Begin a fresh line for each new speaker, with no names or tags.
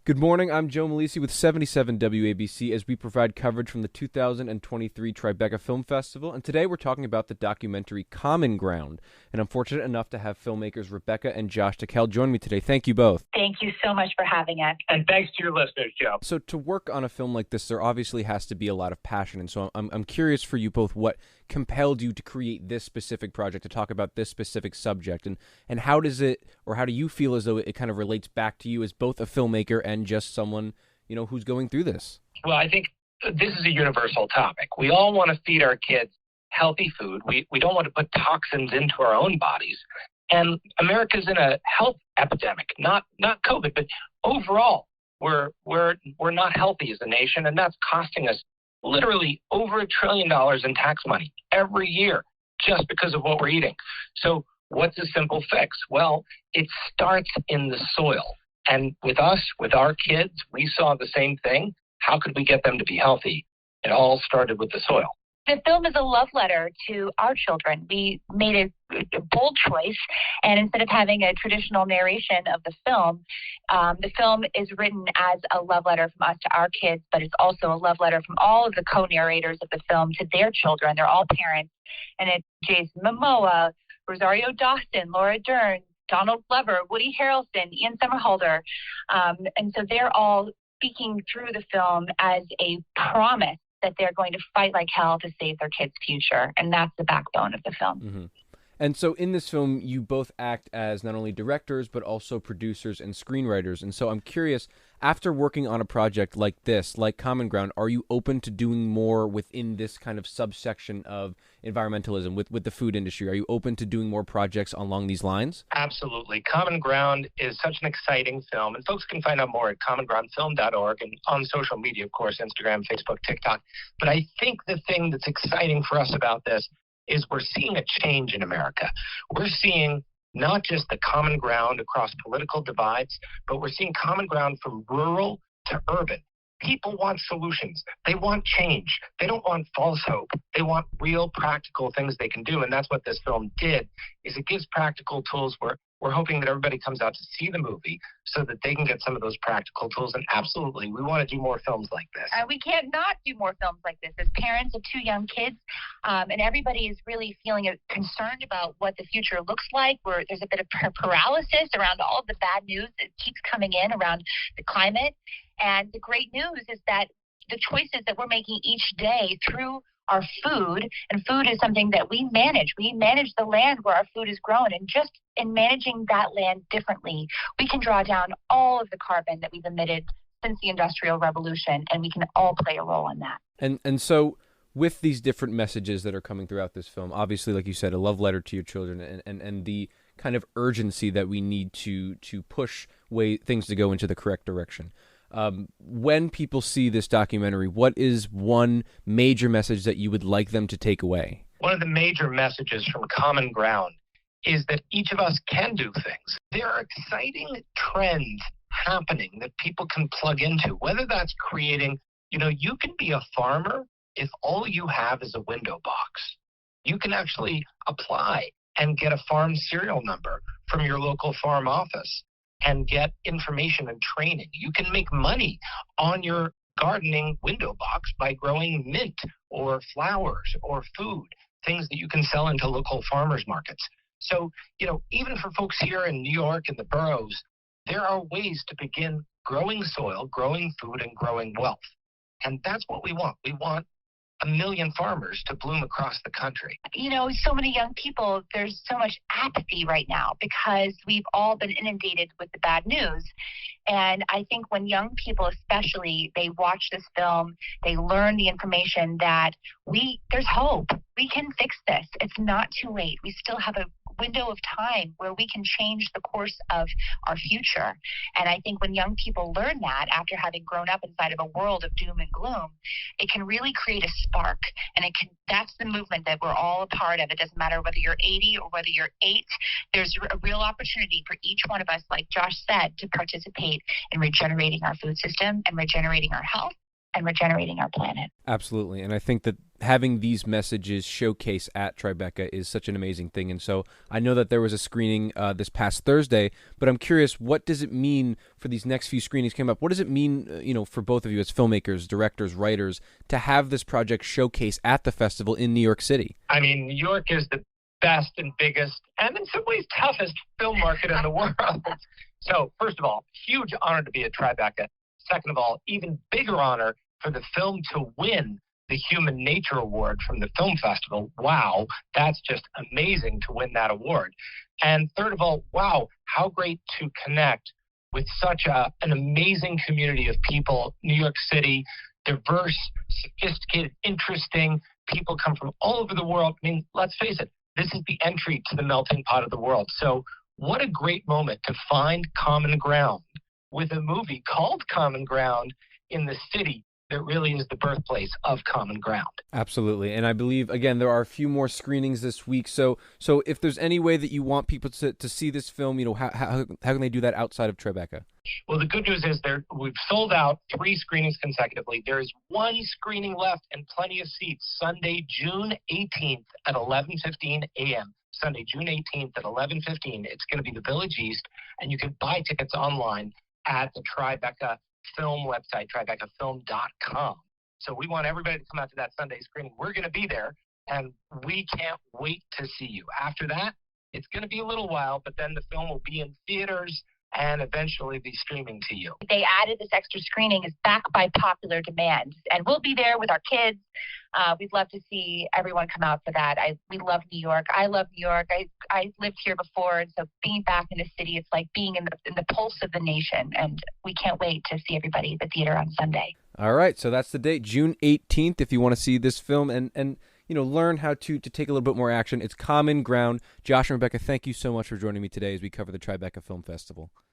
Good morning, I'm Joe Malisi with 77 WABC as we provide coverage from the 2023 Tribeca Film Festival, and today we're talking about the documentary Common Ground, and I'm fortunate enough to have filmmakers Rebecca and Josh Tickell join me today. Thank you both.
Thank you so much for having us.
And thanks to your listeners, Joe.
So to work on a film like this, there obviously has to be a lot of passion, and so I'm curious for you both what compelled you to create this specific project, to talk about this specific subject, and how does it, or how do you feel as though it kind of relates back to you as both a filmmaker and just someone, who's going through this?
Well, I think this is a universal topic. We all want to feed our kids healthy food. We don't want to put toxins into our own bodies. And America's in a health epidemic, not COVID, but overall, we're not healthy as a nation, and that's costing us literally over $1 trillion in tax money every year just because of what we're eating. So what's a simple fix? Well, it starts in the soil. And with us, with our kids, we saw the same thing. How could we get them to be healthy? It all started with the soil.
The film is a love letter to our children. We made a bold choice, and instead of having a traditional narration of the film is written as a love letter from us to our kids, but it's also a love letter from all of the co-narrators of the film to their children. They're all parents, and it's Jason Momoa, Rosario Dawson, Laura Dern, Donald Glover, Woody Harrelson, Ian Somerhalder, and so they're all speaking through the film as a promise that they're going to fight like hell to save their kids' future, and that's the backbone of the film.
Mm-hmm. And so in this film, you both act as not only directors, but also producers and screenwriters. And so I'm curious, after working on a project like this, like Common Ground, are you open to doing more within this kind of subsection of environmentalism with the food industry? Are you open to doing more projects along these lines?
Absolutely. Common Ground is such an exciting film, and folks can find out more at commongroundfilm.org and on social media, of course, Instagram, Facebook, TikTok. But I think the thing that's exciting for us about this is we're seeing a change in America. We're seeing not just the common ground across political divides, but we're seeing common ground from rural to urban. People want solutions. They want change. They don't want false hope. They want real practical things they can do. And that's what this film did, is it gives practical tools. We're hoping that everybody comes out to see the movie so that they can get some of those practical tools. And absolutely, we want to do more films like this.
We can't not do more films like this. As parents of two young kids, and everybody is really feeling concerned about what the future looks like, where there's a bit of paralysis around all of the bad news that keeps coming in around the climate. And the great news is that the choices that we're making each day through our food, and food is something that we manage. We manage the land where our food is grown, and just in managing that land differently, we can draw down all of the carbon that we've emitted since the Industrial Revolution, and we can all play a role in that.
And so with these different messages that are coming throughout this film, obviously, like you said, a love letter to your children, and the kind of urgency that we need to push things to go into the correct direction. When people see this documentary, what is one major message that you would like them to take away?
One of the major messages from Common Ground is that each of us can do things. There are exciting trends happening that people can plug into, whether that's creating, you can be a farmer if all you have is a window box. You can actually apply and get a farm serial number from your local farm office and get information and training. You can make money on your gardening window box by growing mint or flowers or food, things that you can sell into local farmers markets. So, even for folks here in New York and the boroughs, there are ways to begin growing soil, growing food, and growing wealth. And that's what we want. We want 1 million farmers to bloom across the country.
So many young people, there's so much apathy right now because we've all been inundated with the bad news. And I think when young people especially, they watch this film, they learn the information that there's hope. We can fix this. It's not too late. We still have a window of time where we can change the course of our future. And I think when young people learn that after having grown up inside of a world of doom and gloom, it can really create a spark. And that's the movement that we're all a part of. It doesn't matter whether you're 80 or whether you're 8. There's a real opportunity for each one of us, like Josh said, to participate in regenerating our food system and regenerating our health and regenerating our planet.
Absolutely. And I think that having these messages showcase at Tribeca is such an amazing thing. And so I know that there was a screening this past Thursday, but I'm curious, what does it mean for these next few screenings coming up? What does it mean, for both of you as filmmakers, directors, writers, to have this project showcase at the festival in New York City?
I mean, New York is the best and biggest and in some ways toughest film market in the world. So first of all, huge honor to be at Tribeca. Second of all, even bigger honor for the film to win the Human Nature Award from the film festival. Wow, that's just amazing to win that award. And third of all, wow, how great to connect with such an amazing community of people. New York City, diverse, sophisticated, interesting. People come from all over the world. I mean, let's face it, this is the entry to the melting pot of the world. So what a great moment to find common ground with a movie called Common Ground in the city that really is the birthplace of Common Ground.
Absolutely. And I believe, again, there are a few more screenings this week. So if there's any way that you want people to see this film, how can they do that outside of Tribeca?
Well, the good news is we've sold out 3 screenings consecutively. There is 1 screening left and plenty of seats. Sunday, June 18th at 11:15 a.m. Sunday, June 18th at 11:15. It's going to be the Village East, and you can buy tickets online at the Tribeca film website, tribecafilm.com. So we want everybody to come out to that Sunday screening. We're going to be there, and we can't wait to see you. After that, it's going to be a little while, but then the film will be in theaters and eventually be streaming to you.
They added this extra screening is back by popular demand, and we'll be there with our kids. We'd love to see everyone come out for that. We love New York. I love New York. I lived here before, and so being back in the city, it's like being in the pulse of the nation, and we can't wait to see everybody at the theater on Sunday.
All right, so that's the date, June 18th, if you want to see this film and learn how to take a little bit more action. It's Common Ground. Josh and Rebecca, thank you so much for joining me today as we cover the Tribeca Film Festival.